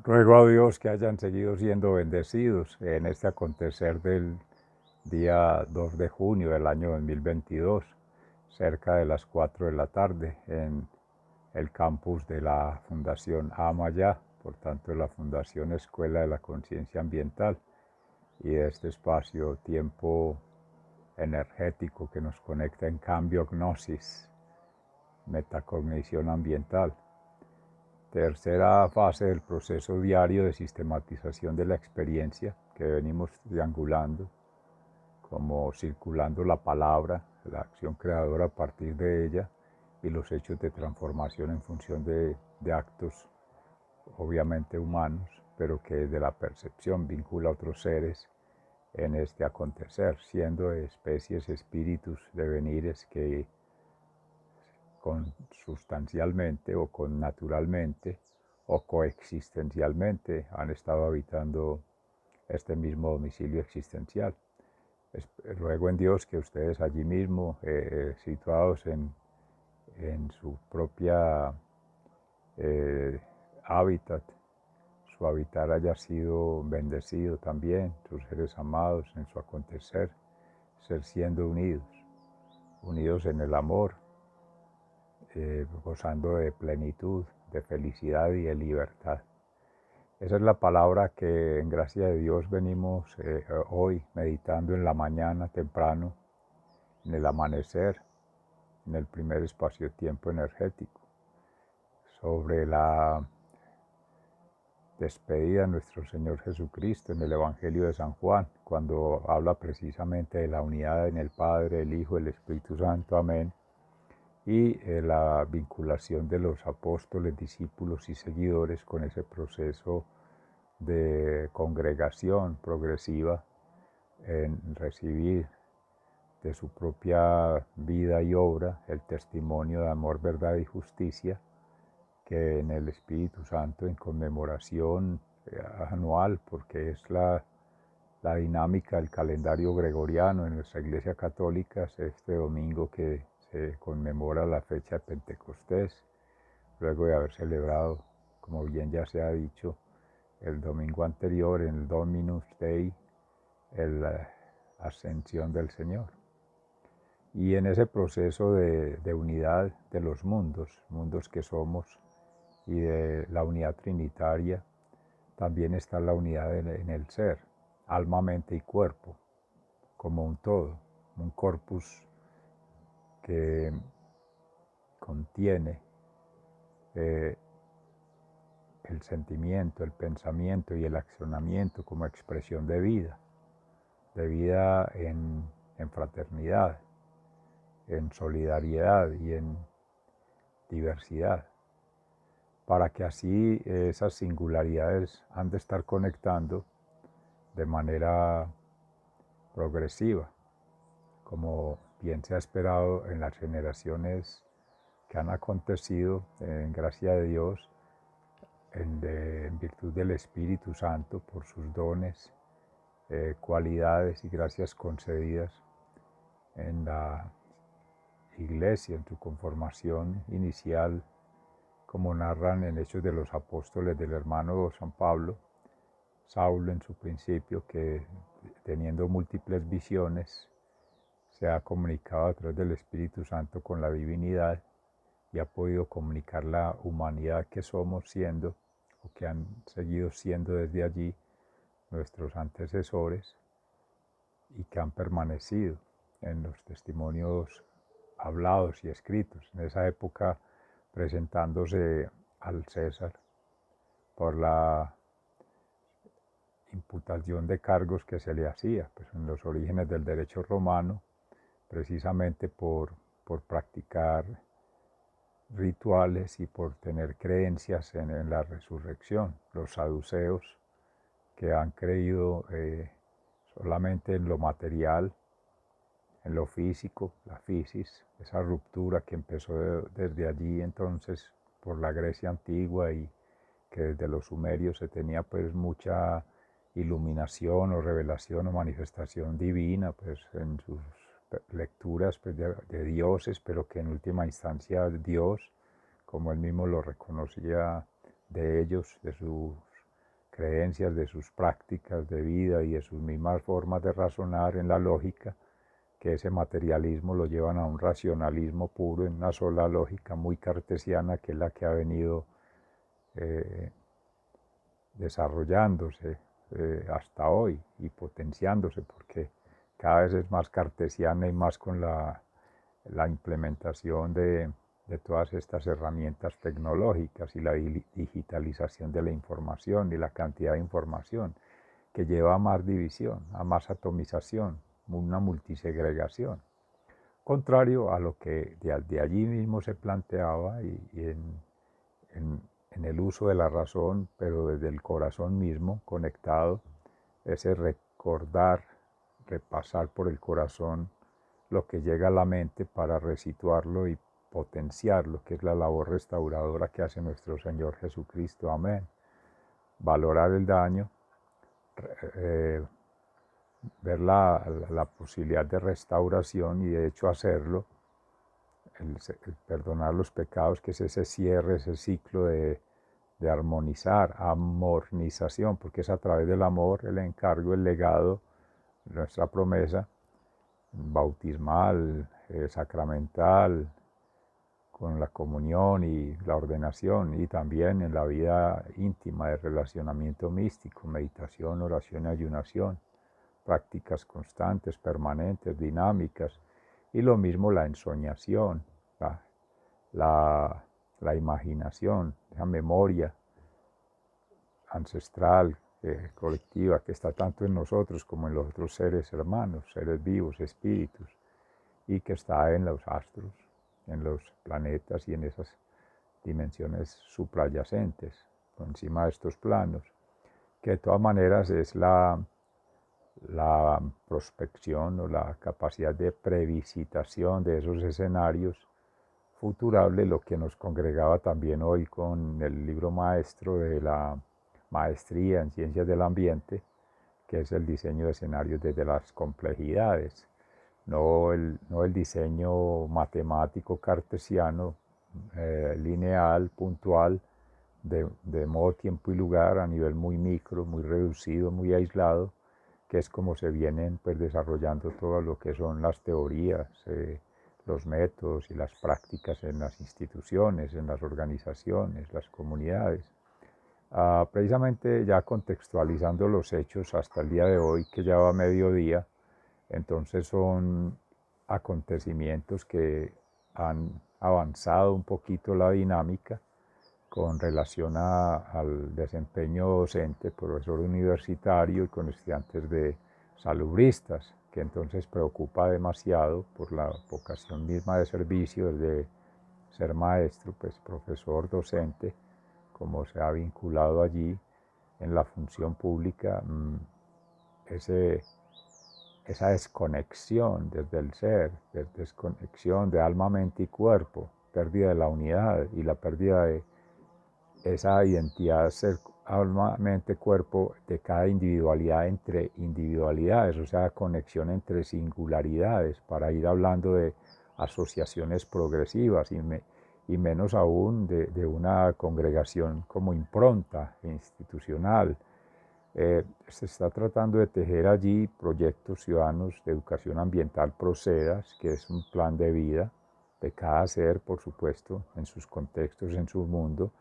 Ruego a Dios que hayan seguido siendo bendecidos en este acontecer del día 2 de junio del año 2022, cerca de las 4 de la tarde, en el campus de la Fundación Amaya, por tanto, la Fundación Escuela de la Conciencia Ambiental, y de este espacio-tiempo energético que nos conecta en cambio gnosis, metacognición ambiental. Tercera fase del proceso diario de sistematización de la experiencia que venimos triangulando, como circulando la palabra, la acción creadora a partir de ella y los hechos de transformación en función de actos obviamente humanos, pero que desde la percepción vincula a otros seres en este acontecer, siendo especies, espíritus, devenires que consustancialmente o connaturalmente o coexistencialmente han estado habitando este mismo domicilio existencial. Ruego en Dios que ustedes allí mismo, situados en su propia hábitat, su habitar haya sido bendecido también, sus seres amados en su acontecer, ser siendo unidos, unidos en el amor, gozando de plenitud, de felicidad y de libertad. Esa es la palabra que en gracia de Dios venimos hoy meditando en la mañana temprano, en el amanecer, en el primer espacio-tiempo energético, sobre la despedida de nuestro Señor Jesucristo en el Evangelio de San Juan, cuando habla precisamente de la unidad en el Padre, el Hijo, el Espíritu Santo, amén, y la vinculación de los apóstoles, discípulos y seguidores con ese proceso de congregación progresiva en recibir de su propia vida y obra el testimonio de amor, verdad y justicia que en el Espíritu Santo, en conmemoración anual, porque es la dinámica del calendario gregoriano en nuestra Iglesia Católica, es este domingo que se conmemora la fecha de Pentecostés, luego de haber celebrado, como bien ya se ha dicho, el domingo anterior, en el Dominus Dei, la ascensión del Señor. Y en ese proceso de unidad de los mundos que somos, y de la unidad trinitaria, también está la unidad en el ser, alma, mente y cuerpo, como un todo, un corpus que contiene eh, el sentimiento, el pensamiento y el accionamiento como expresión de vida en fraternidad, en solidaridad y en diversidad, para que así esas singularidades han de estar conectando de manera progresiva, como bien se ha esperado en las generaciones que han acontecido en gracia de Dios, en virtud del Espíritu Santo, por sus dones, cualidades y gracias concedidas en la Iglesia, en su conformación inicial, como narran en Hechos de los Apóstoles del hermano San Pablo, Saulo en su principio, que teniendo múltiples visiones, se ha comunicado a través del Espíritu Santo con la divinidad y ha podido comunicar la humanidad que somos siendo, o que han seguido siendo desde allí nuestros antecesores y que han permanecido en los testimonios hablados y escritos, en esa época presentándose al César por la imputación de cargos que se le hacía, pues en los orígenes del derecho romano, precisamente por practicar rituales y por tener creencias en la resurrección. Los saduceos, que han creído solamente en lo material, en lo físico, la fisis, esa ruptura que empezó desde allí entonces por la Grecia antigua, y que desde los sumerios se tenía pues mucha iluminación o revelación o manifestación divina pues en sus lecturas pues, de dioses, pero que en última instancia Dios, como él mismo lo reconocía de ellos, de sus creencias, de sus prácticas de vida y de sus mismas formas de razonar en la lógica, que ese materialismo lo llevan a un racionalismo puro en una sola lógica muy cartesiana, que es la que ha venido eh, desarrollándose hasta hoy y potenciándose, porque cada vez es más cartesiana y más con la implementación de todas estas herramientas tecnológicas y la digitalización de la información y la cantidad de información, que lleva a más división, a más atomización, una multisegregación, contrario a lo que de allí mismo se planteaba y en el uso de la razón, pero desde el corazón mismo, conectado, ese recordar, repasar por el corazón lo que llega a la mente para resituarlo y potenciarlo, que es la labor restauradora que hace nuestro Señor Jesucristo. Amén. Valorar el daño, eh, ver la posibilidad de restauración y de hecho hacerlo, el perdonar los pecados, que es ese cierre, ese ciclo de armonizar, amornización, porque es a través del amor, el encargo, el legado, nuestra promesa bautismal, sacramental, con la comunión y la ordenación, y también en la vida íntima de relacionamiento místico, meditación, oración y ayunación, prácticas constantes, permanentes, dinámicas, y lo mismo la ensoñación, la, la imaginación, la memoria ancestral, colectiva, que está tanto en nosotros como en los otros seres hermanos, seres vivos, espíritus, y que está en los astros, en los planetas y en esas dimensiones suprayacentes, por encima de estos planos, que de todas maneras es la prospección o la capacidad de previsitación de esos escenarios futurables, lo que nos congregaba también hoy con el libro maestro de la maestría en ciencias del ambiente, que es el diseño de escenarios desde las complejidades, no el diseño matemático cartesiano, lineal, puntual, de modo, tiempo y lugar a nivel muy micro, muy reducido, muy aislado, que es como se vienen pues desarrollando todo lo que son las teorías, los métodos y las prácticas en las instituciones, en las organizaciones, las comunidades. Precisamente ya contextualizando los hechos hasta el día de hoy, que ya va a mediodía, entonces son acontecimientos que han avanzado un poquito la dinámica con relación al desempeño docente, profesor universitario y con estudiantes de salubristas, que entonces preocupa demasiado por la vocación misma de servicio, desde ser maestro, pues profesor, docente, como se ha vinculado allí en la función pública, esa desconexión desde el ser, desconexión de alma, mente y cuerpo, pérdida de la unidad y la pérdida de esa identidad, ser alma, mente, cuerpo, de cada individualidad entre individualidades, o sea, conexión entre singularidades, para ir hablando de asociaciones progresivas y menos aún de una congregación como impronta institucional. Se está tratando de tejer allí proyectos ciudadanos de educación ambiental Procedas, que es un plan de vida de cada ser, por supuesto, en sus contextos, en su mundo,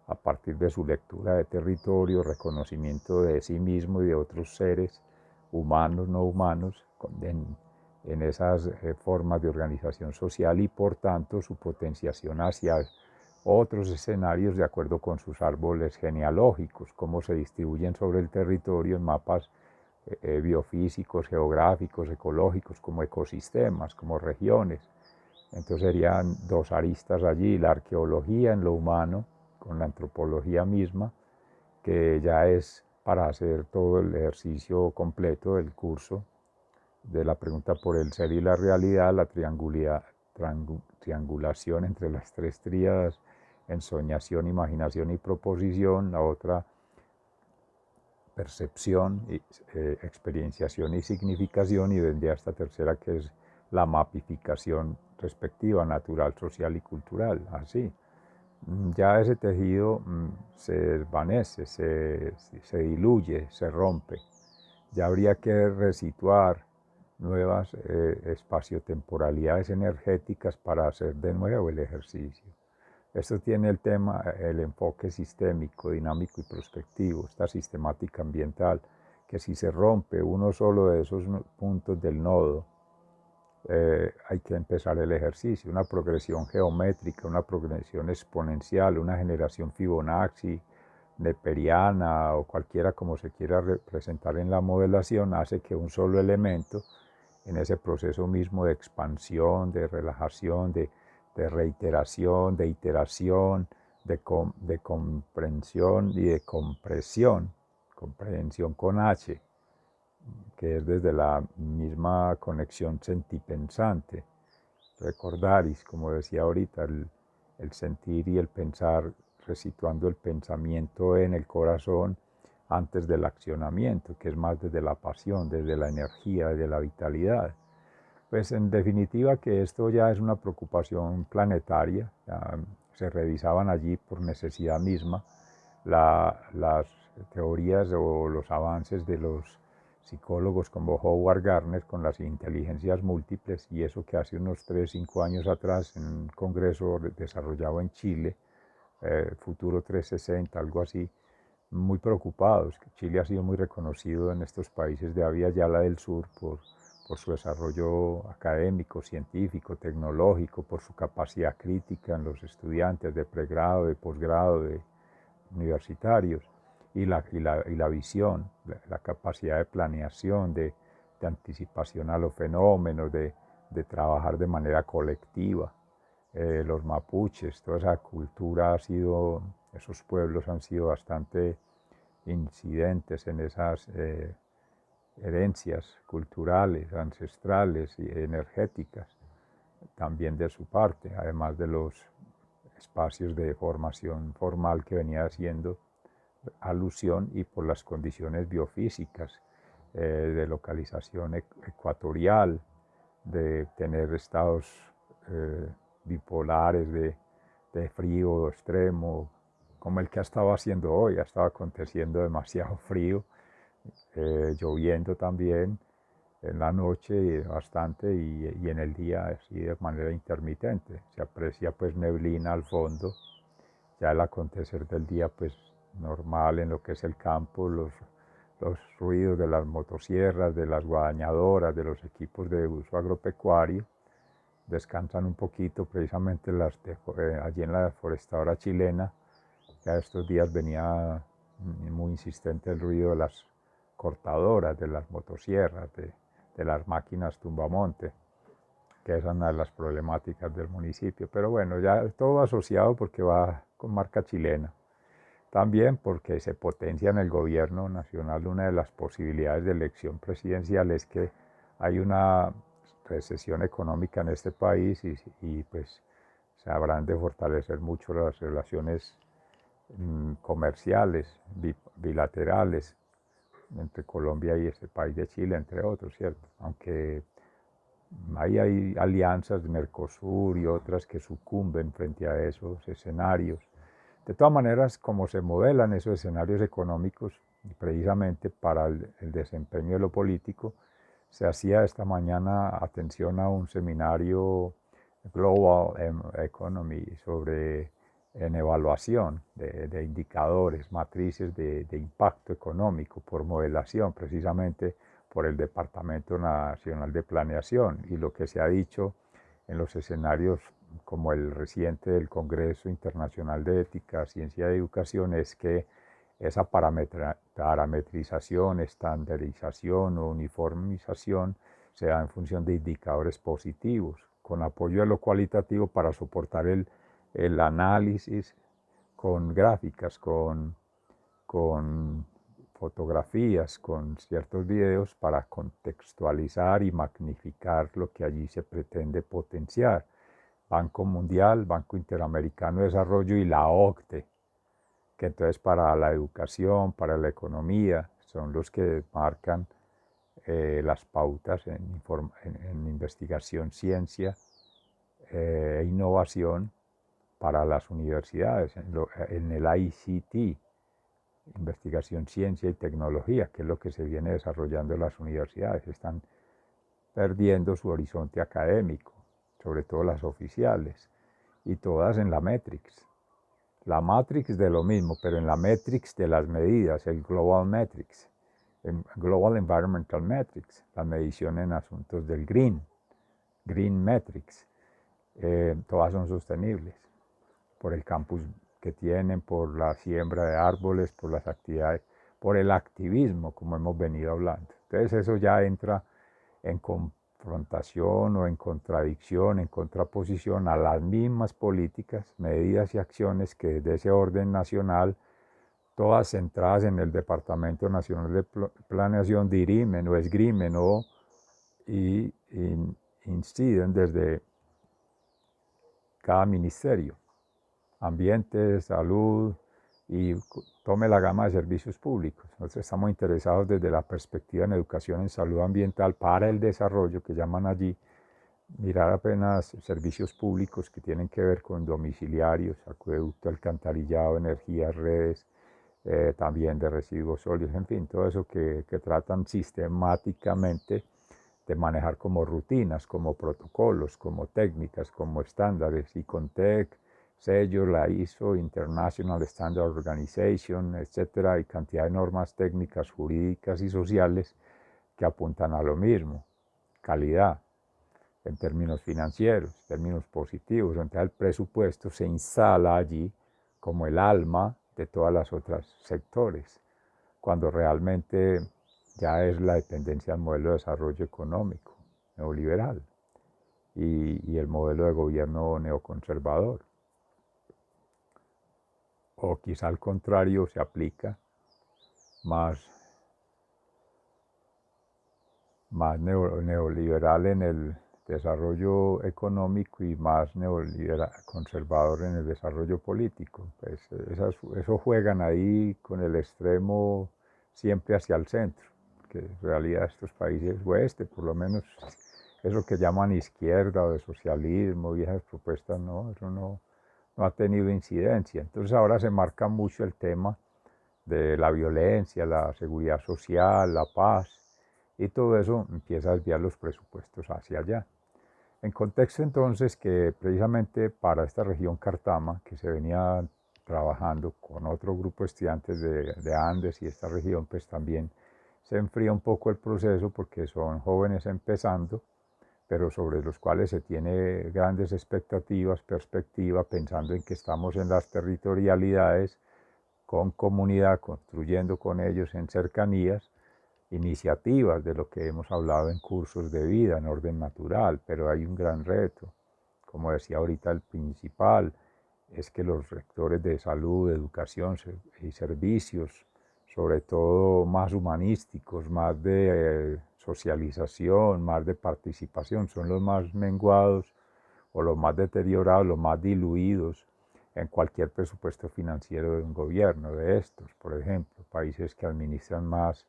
a partir de su lectura de territorio, reconocimiento de sí mismo y de otros seres humanos, no humanos, en esas formas de organización social y por tanto su potenciación hacia otros escenarios de acuerdo con sus árboles genealógicos, cómo se distribuyen sobre el territorio en mapas biofísicos, geográficos, ecológicos, como ecosistemas, como regiones. Entonces serían dos aristas allí, la arqueología en lo humano, con la antropología misma, que ya es para hacer todo el ejercicio completo del curso de la pregunta por el ser y la realidad, la triangulación entre las tres tríadas, ensoñación, imaginación y proposición, la otra percepción, experienciación y significación, y vendría esta tercera que es la mapificación respectiva, natural, social y cultural, así. ya ese tejido se desvanece, se diluye, se rompe. Ya habría que resituar nuevas espaciotemporalidades energéticas para hacer de nuevo el ejercicio. Esto tiene el tema, el enfoque sistémico, dinámico y prospectivo, esta sistemática ambiental, que si se rompe uno solo de esos puntos del nodo, hay que empezar el ejercicio, una progresión geométrica, una progresión exponencial, una generación Fibonacci, neperiana o cualquiera como se quiera representar en la modelación, hace que un solo elemento en ese proceso mismo de expansión, de relajación, de reiteración, de iteración, de comprensión y de compresión, comprensión con H, que es desde la misma conexión sentipensante. Recordar, y como decía ahorita, el sentir y el pensar, resituando el pensamiento en el corazón antes del accionamiento, que es más desde la pasión, desde la energía, desde la vitalidad. Pues en definitiva que esto ya es una preocupación planetaria, ya se revisaban allí por necesidad misma las teorías o los avances de los psicólogos como Howard Gardner con las inteligencias múltiples, y eso que hace unos 3, 5 años atrás en un congreso desarrollado en Chile, Futuro 360, algo así, muy preocupados. Chile ha sido muy reconocido en estos países de Avia Yala del Sur por su desarrollo académico, científico, tecnológico, por su capacidad crítica en los estudiantes de pregrado, de posgrado, de universitarios, y la visión, la capacidad de planeación, de anticipación a los fenómenos, de trabajar de manera colectiva. Los mapuches, toda esa cultura ha sido, esos pueblos han sido bastante incidentes en esas herencias culturales, ancestrales y energéticas, también de su parte, además de los espacios de formación formal que venía haciendo alusión, y por las condiciones biofísicas de localización ecuatorial, de tener estados bipolares de frío extremo, como el que ha estado haciendo hoy, ha estado aconteciendo demasiado frío, lloviendo también en la noche bastante, y en el día así de manera intermitente. Se aprecia pues neblina al fondo, ya el acontecer del día pues normal en lo que es el campo, los ruidos de las motosierras, de las guadañadoras, de los equipos de uso agropecuario, descansan un poquito precisamente allí en la deforestadora chilena. Ya estos días venía muy insistente el ruido de las cortadoras, de las motosierras, de las máquinas tumbamonte, que es una de las problemáticas del municipio. Pero bueno, ya todo asociado porque va con marca chilena. También porque se potencia en el gobierno nacional una de las posibilidades de elección presidencial, es que hay una recesión económica en este país, y pues se habrán de fortalecer mucho las relaciones comerciales, bilaterales, entre Colombia y este país de Chile, entre otros, ¿cierto? Aunque hay alianzas de Mercosur y otras que sucumben frente a esos escenarios. De todas maneras, como se modelan esos escenarios económicos, precisamente para el desempeño de lo político, se hacía esta mañana atención a un seminario Global Economy sobre en evaluación de indicadores, matrices de impacto económico por modelación, precisamente por el Departamento Nacional de Planeación. Y lo que se ha dicho en los escenarios como el reciente del Congreso Internacional de Ética, Ciencia y Educación, es que esa parametrización, estandarización o uniformización se da en función de indicadores positivos, con apoyo de lo cualitativo para soportar el análisis con gráficas, con fotografías, con ciertos videos para contextualizar y magnificar lo que allí se pretende potenciar. Banco Mundial, Banco Interamericano de Desarrollo y la OCDE, que entonces para la educación, para la economía, son los que marcan las pautas en investigación, ciencia e innovación, para las universidades, en el ICT, investigación, ciencia y tecnología, que es lo que se viene desarrollando en las universidades. Están perdiendo su horizonte académico, sobre todo las oficiales, y todas en la Matrix. La Matrix de lo mismo, pero en la Matrix de las medidas, el Global Matrix, el Global Environmental Matrix, la medición en asuntos del Green Matrix, todas son sostenibles por el campus que tienen, por la siembra de árboles, por las actividades, por el activismo, como hemos venido hablando. Entonces eso ya entra en confrontación o en contradicción, en contraposición a las mismas políticas, medidas y acciones que desde ese orden nacional, todas centradas en el Departamento Nacional de Planeación, dirimen o esgrimen o inciden desde cada ministerio. Ambiente, salud y tome la gama de servicios públicos. Nosotros estamos interesados desde la perspectiva en educación en salud ambiental para el desarrollo, que llaman allí, mirar apenas servicios públicos que tienen que ver con domiciliarios, acueducto, alcantarillado, energías, redes, también de residuos sólidos, en fin, todo eso que tratan sistemáticamente de manejar como rutinas, como protocolos, como técnicas, como estándares, ICONTEC, sellos, la ISO, International Standard Organization, etcétera, y cantidad de normas técnicas, jurídicas y sociales que apuntan a lo mismo, calidad en términos financieros, en términos positivos. Entonces el presupuesto se instala allí como el alma de todas las otras sectores, cuando realmente ya es la dependencia del modelo de desarrollo económico neoliberal y el modelo de gobierno neoconservador. O quizá al contrario se aplica más neoliberal en el desarrollo económico y más neoliberal, conservador en el desarrollo político. Pues eso juegan ahí con el extremo siempre hacia el centro, que en realidad estos países oeste, por lo menos eso que llaman izquierda o de socialismo y esas propuestas, no, eso no ha tenido incidencia. Entonces ahora se marca mucho el tema de la violencia, la seguridad social, la paz, y todo eso empieza a desviar los presupuestos hacia allá. En contexto entonces que precisamente para esta región Cartama, que se venía trabajando con otro grupo de estudiantes de Andes y esta región, pues también se enfría un poco el proceso porque son jóvenes empezando, pero sobre los cuales se tiene grandes expectativas, perspectiva, pensando en que estamos en las territorialidades, con comunidad, construyendo con ellos en cercanías, iniciativas de lo que hemos hablado en cursos de vida en orden natural, pero hay un gran reto. Como decía ahorita el principal, es que los rectores de salud, educación y servicios, sobre todo más humanísticos, más de socialización, más de participación, son los más menguados o los más deteriorados, los más diluidos en cualquier presupuesto financiero de un gobierno, de estos, por ejemplo, países que administran más,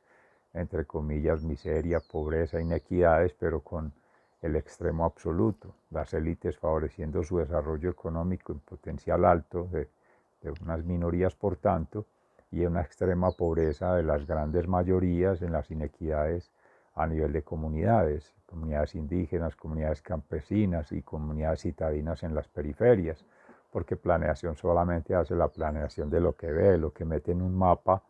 entre comillas, miseria, pobreza, inequidades, pero con el extremo absoluto, las élites favoreciendo su desarrollo económico en potencial alto de unas minorías, por tanto, y una extrema pobreza de las grandes mayorías en las inequidades a nivel de comunidades, comunidades indígenas, comunidades campesinas y comunidades citadinas en las periferias, porque planeación solamente hace la planeación de lo que ve, lo que mete en un mapa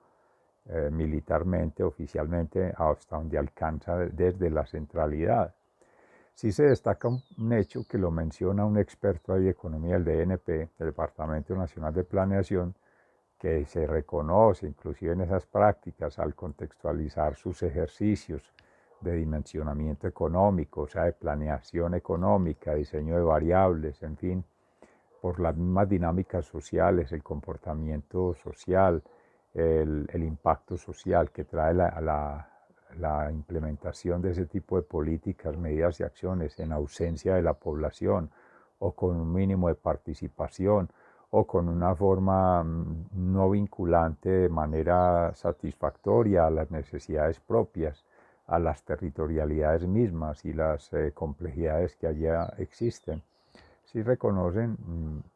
militarmente, oficialmente, hasta donde alcanza desde la centralidad. Sí se destaca un hecho que lo menciona un experto de economía del DNP, del Departamento Nacional de Planeación, que se reconoce inclusive en esas prácticas al contextualizar sus ejercicios de dimensionamiento económico, o sea, de planeación económica, diseño de variables, en fin, por las mismas dinámicas sociales, el comportamiento social, el impacto social que trae la implementación de ese tipo de políticas, medidas y acciones en ausencia de la población o con un mínimo de participación o con una forma no vinculante de manera satisfactoria a las necesidades propias, a las territorialidades mismas y las complejidades que allá existen. sí reconocen,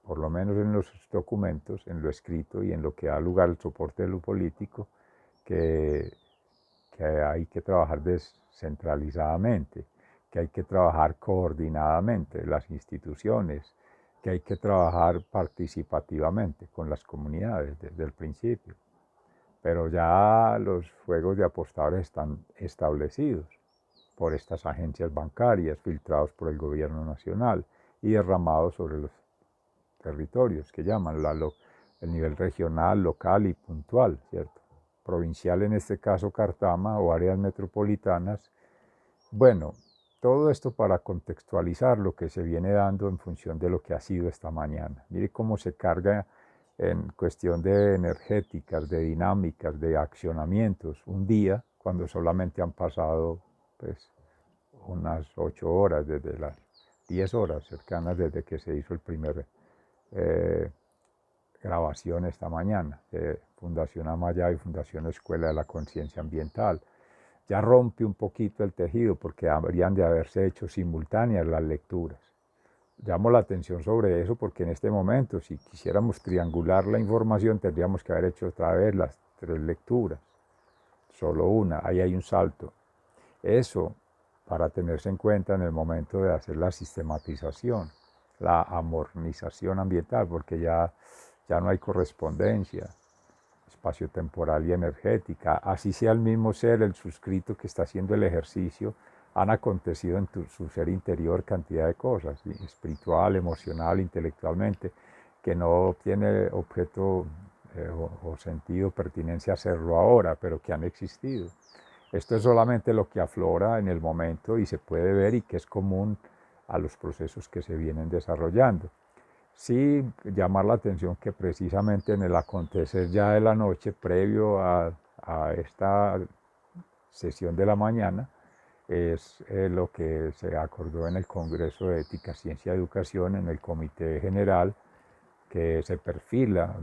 por lo menos en los documentos, en lo escrito y en lo que da lugar al soporte de lo político, que, que hay que trabajar descentralizadamente, que hay que trabajar coordinadamente las instituciones, que hay que trabajar participativamente con las comunidades desde el principio. Pero ya los juegos de apostadores están establecidos por estas agencias bancarias, filtrados por el gobierno nacional y derramados sobre los territorios que llaman el nivel regional, local y puntual, ¿cierto? Provincial en este caso Cartama o áreas metropolitanas. Bueno, todo esto para contextualizar lo que se viene dando en función de lo que ha sido esta mañana. Mire cómo se carga en cuestión de energéticas, de dinámicas, de accionamientos, un día cuando solamente han pasado pues, unas 8 horas, desde las 10 horas cercanas desde que se hizo el primer eh, grabación esta mañana de Fundación Amaya y Fundación Escuela de la Conciencia Ambiental. Ya rompe un poquito el tejido porque habrían de haberse hecho simultáneas las lecturas. Llamo la atención sobre eso porque en este momento, si quisiéramos triangular la información, tendríamos que haber hecho otra vez las 3 lecturas. Solo una, ahí hay un salto. Eso para tenerse en cuenta en el momento de hacer la sistematización, la amornización ambiental, porque ya no hay correspondencia espaciotemporal y energética. Así sea el mismo ser, el suscrito que está haciendo el ejercicio, han acontecido en su ser interior cantidad de cosas, espiritual, emocional, intelectualmente, que no tiene objeto o sentido, pertinencia hacerlo ahora, pero que han existido. Esto es solamente lo que aflora en el momento y se puede ver y que es común a los procesos que se vienen desarrollando. Sí, llamar la atención que precisamente en el acontecer ya de la noche, previo a esta sesión de la mañana, es lo que se acordó en el Congreso de Ética, Ciencia y Educación, en el Comité General, que se perfila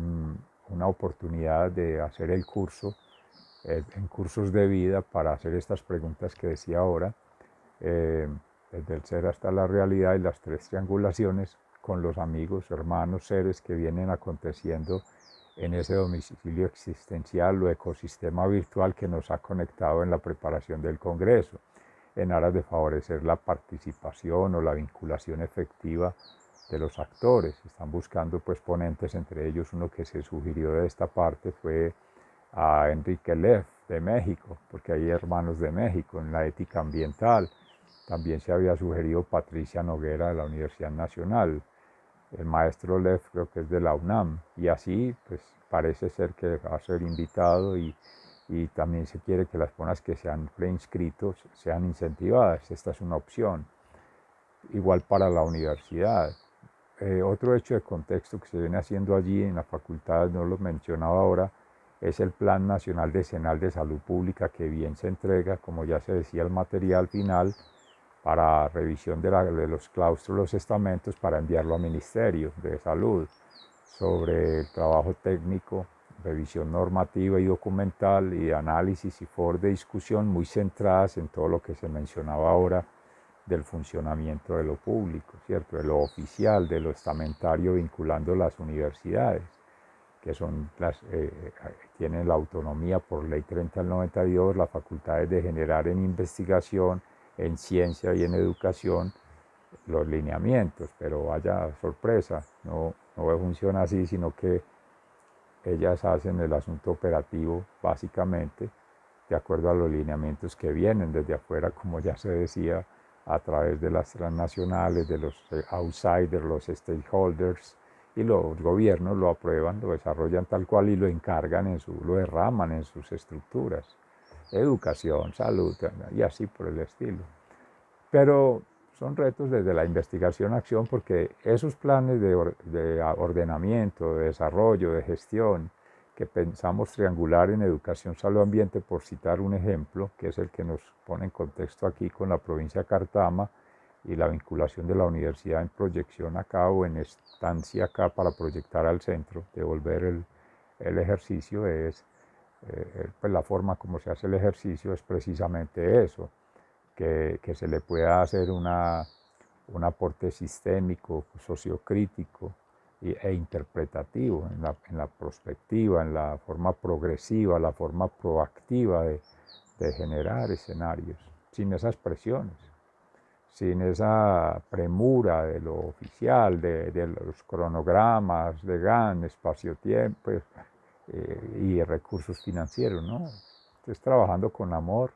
una oportunidad de hacer el curso en cursos de vida para hacer estas preguntas que decía ahora, desde el ser hasta la realidad y las 3 triangulaciones con los amigos, hermanos, seres que vienen aconteciendo en ese domicilio existencial o ecosistema virtual que nos ha conectado en la preparación del Congreso, en aras de favorecer la participación o la vinculación efectiva de los actores. Están buscando pues ponentes, entre ellos uno que se sugirió de esta parte fue a Enrique Leff de México, porque hay hermanos de México en la ética ambiental. También se había sugerido Patricia Noguera de la Universidad Nacional, el maestro Leff creo que es de la UNAM, y así pues parece ser que va a ser invitado y también se quiere que las personas que se han preinscrito sean incentivadas. Esta es una opción. Igual para la universidad. Otro hecho de contexto que se viene haciendo allí en la facultad, no lo mencionaba ahora, es el Plan Nacional Decenal de Salud Pública que bien se entrega, como ya se decía, el material final para revisión de los claustros, los estamentos, para enviarlo al Ministerio de Salud sobre el trabajo técnico, revisión normativa y documental y análisis y foros de discusión muy centradas en todo lo que se mencionaba ahora del funcionamiento de lo público, ¿cierto? De lo oficial, de lo estamentario vinculando las universidades, que son tienen la autonomía por ley 30 del 92, las facultades de generar en investigación, en ciencia y en educación los lineamientos, pero vaya sorpresa, no funciona así, sino que ellas hacen el asunto operativo básicamente de acuerdo a los lineamientos que vienen desde afuera, como ya se decía, a través de las transnacionales, de los outsiders, los stakeholders, y los gobiernos lo aprueban, lo desarrollan tal cual y lo encargan, lo derraman en sus estructuras, educación, salud y así por el estilo. Pero son retos desde la investigación-acción porque esos planes de ordenamiento, de desarrollo, de gestión, que pensamos triangular en educación, salud, ambiente, por citar un ejemplo, que es el que nos pone en contexto aquí con la provincia de Cartama y la vinculación de la universidad en proyección acá o en estancia acá para proyectar al centro, devolver el ejercicio, pues la forma como se hace el ejercicio es precisamente eso, que se le pueda hacer un aporte sistémico, sociocrítico e interpretativo en la perspectiva, en la forma progresiva, la forma proactiva de generar escenarios, sin esas presiones, sin esa premura de lo oficial, de los cronogramas de GAN, espacio-tiempo y recursos financieros, ¿no? Entonces trabajando con amor,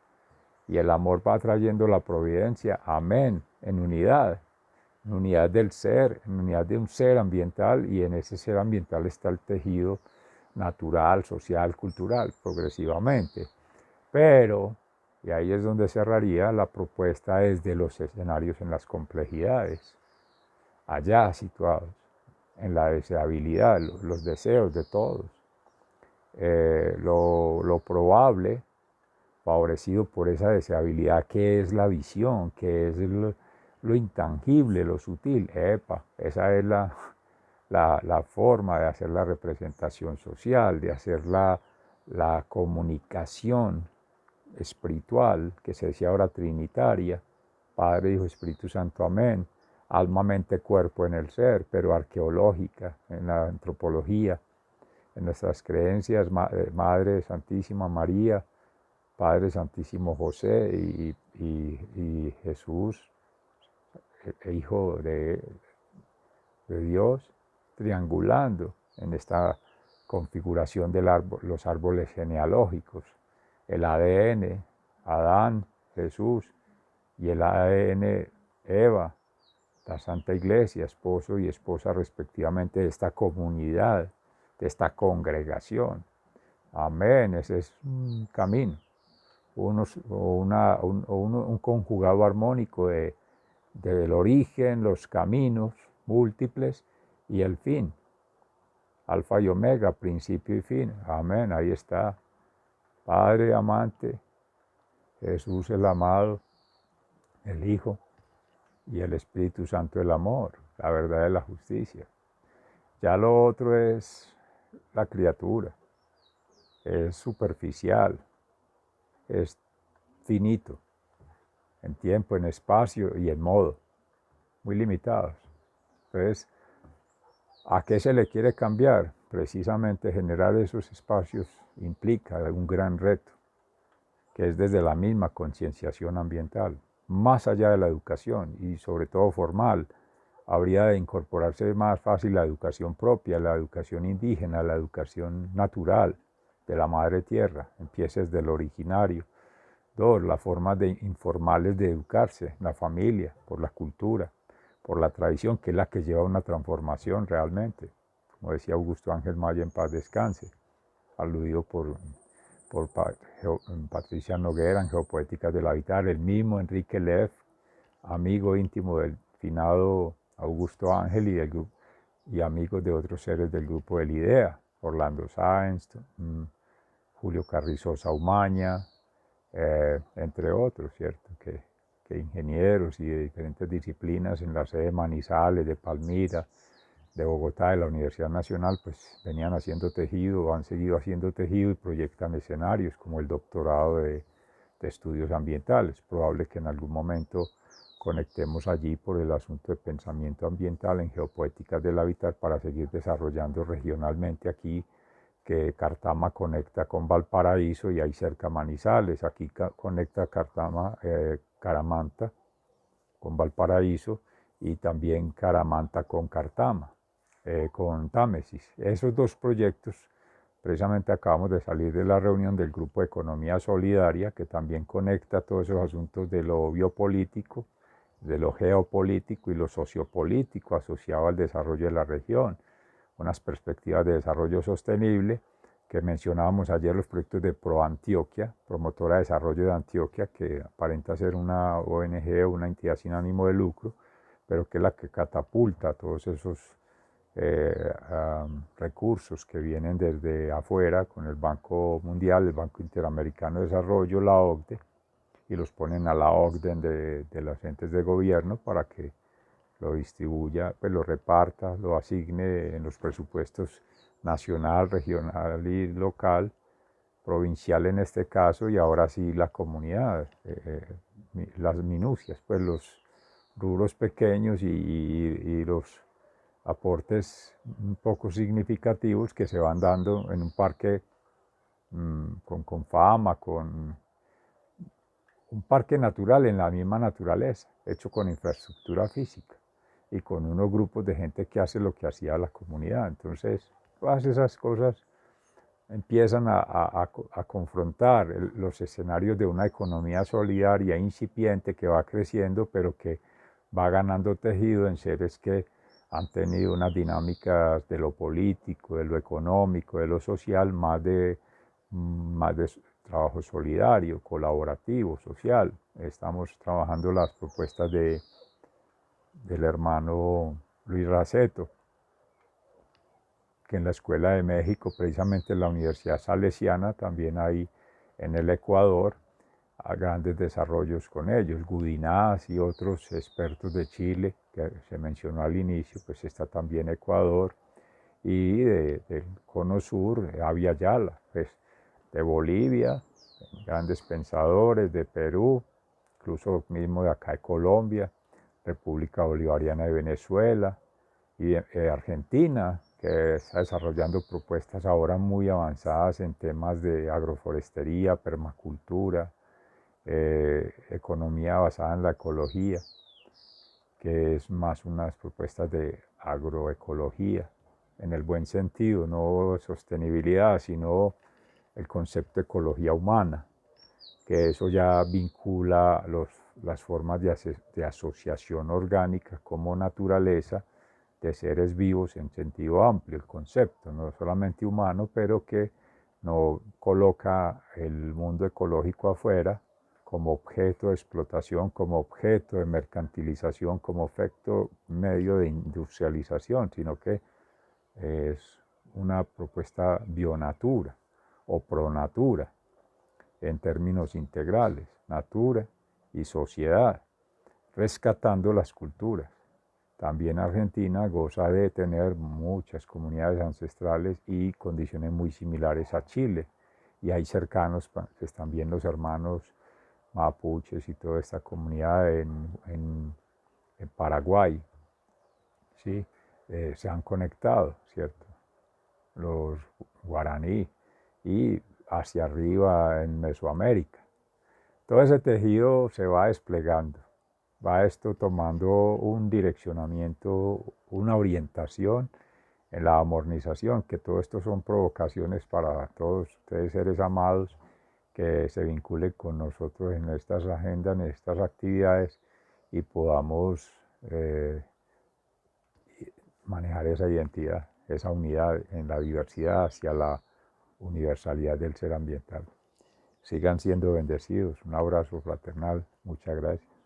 y el amor va trayendo la providencia, amén, en unidad del ser, en unidad de un ser ambiental, y en ese ser ambiental está el tejido natural, social, cultural, progresivamente. Pero, y ahí es donde cerraría, la propuesta es de los escenarios en las complejidades, allá situados, en la deseabilidad, los deseos de todos, lo probable, favorecido por esa deseabilidad que es la visión, que es lo intangible, lo sutil. Esa es la forma de hacer la representación social, de hacer la comunicación espiritual, que se decía ahora trinitaria, Padre, Hijo, Espíritu Santo, amén, alma, mente, cuerpo en el ser, pero arqueológica, en la antropología, en nuestras creencias, Madre Santísima María, Padre Santísimo José y Jesús, Hijo de Dios, triangulando en esta configuración de los árboles genealógicos, el ADN, Adán, Jesús, y el ADN, Eva, la Santa Iglesia, esposo y esposa respectivamente de esta comunidad, de esta congregación. Amén, ese es un camino, un conjugado armónico del origen, los caminos múltiples y el fin, alfa y omega, principio y fin. Amén, ahí está. Padre amante, Jesús el amado, el Hijo y el Espíritu Santo el amor, la verdad de la justicia. Ya lo otro es la criatura, es superficial, es finito, en tiempo, en espacio y en modo, muy limitados. Entonces, ¿a qué se le quiere cambiar? Precisamente generar esos espacios implica un gran reto, que es desde la misma concienciación ambiental, más allá de la educación y sobre todo formal. Habría de incorporarse más fácil la educación propia, la educación indígena, la educación natural de la madre tierra, empieza desde el originario. Dos, las formas informales de educarse, la familia, por la cultura, por la tradición, que es la que lleva a una transformación realmente. Como decía Augusto Ángel Maya, en paz descanse, aludido por Patricia Noguera en Geopoéticas del Habitar, el mismo Enrique Leff, amigo íntimo del finado Augusto Ángel y amigos de otros seres del grupo del IDEA, Orlando Sáenz, Julio Carrizosa Umaña, entre otros, ¿cierto? Que ingenieros y de diferentes disciplinas en la sede de Manizales, de Palmira, de Bogotá, de la Universidad Nacional, pues venían haciendo tejido, han seguido haciendo tejido y proyectan escenarios como el doctorado de estudios ambientales. Probable que en algún momento conectemos allí por el asunto de pensamiento ambiental en Geopoéticas del Hábitat para seguir desarrollando regionalmente aquí, que Cartama conecta con Valparaíso y ahí cerca Manizales. Aquí conecta Cartama, Caramanta con Valparaíso y también Caramanta con Cartama, con Támesis. Esos dos proyectos, precisamente acabamos de salir de la reunión del Grupo de Economía Solidaria, que también conecta todos esos asuntos de lo biopolítico, de lo geopolítico y lo sociopolítico asociado al desarrollo de la región, unas perspectivas de desarrollo sostenible que mencionábamos ayer, los proyectos de ProAntioquia, Promotora de Desarrollo de Antioquia, que aparenta ser una ONG o una entidad sin ánimo de lucro, pero que es la que catapulta todos esos recursos que vienen desde afuera con el Banco Mundial, el Banco Interamericano de Desarrollo, la OCDE, y los ponen a la orden de los entes de gobierno para que lo distribuya, pues lo reparta, lo asigne en los presupuestos nacional, regional y local, provincial en este caso, y ahora sí la comunidad, las minucias, pues rubros pequeños y los aportes un poco significativos que se van dando en un parque con fama, con un parque natural en la misma naturaleza, hecho con infraestructura física y con unos grupos de gente que hace lo que hacía la comunidad. Entonces, todas esas cosas empiezan a confrontar los escenarios de una economía solidaria incipiente que va creciendo, pero que va ganando tejido en seres que han tenido unas dinámicas de lo político, de lo económico, de lo social, más de trabajo solidario, colaborativo, social. Estamos trabajando las propuestas del hermano Luis Raceto, que en la Escuela de México, precisamente en la Universidad Salesiana, también hay en el Ecuador a grandes desarrollos con ellos. Gudinás y otros expertos de Chile, que se mencionó al inicio, pues está también Ecuador, y del Cono Sur, Avia Yala, pues, de Bolivia, grandes pensadores de Perú, incluso mismo de acá de Colombia, República Bolivariana de Venezuela y de Argentina, que está desarrollando propuestas ahora muy avanzadas en temas de agroforestería, permacultura, economía basada en la ecología, que es más unas propuestas de agroecología, en el buen sentido, no sostenibilidad, sino el concepto de ecología humana, que eso ya vincula las formas de asociación orgánica como naturaleza de seres vivos en sentido amplio, el concepto, no solamente humano, pero que no coloca el mundo ecológico afuera como objeto de explotación, como objeto de mercantilización, como efecto medio de industrialización, sino que es una propuesta bionatura o pronatura en términos integrales, natura y sociedad, rescatando las culturas. También Argentina goza de tener muchas comunidades ancestrales y condiciones muy similares a Chile. Y hay cercanos, pues, también los hermanos mapuches y toda esta comunidad en Paraguay, ¿sí? Se han conectado, ¿cierto? Los guaraní y hacia arriba en Mesoamérica. Todo ese tejido se va desplegando, va esto tomando un direccionamiento, una orientación en la amornización, que todo esto son provocaciones para todos ustedes seres amados que se vinculen con nosotros en estas agendas, en estas actividades y podamos manejar esa identidad, esa unidad en la diversidad hacia la universalidad del ser ambiental. Sigan siendo bendecidos. Un abrazo fraternal. Muchas gracias.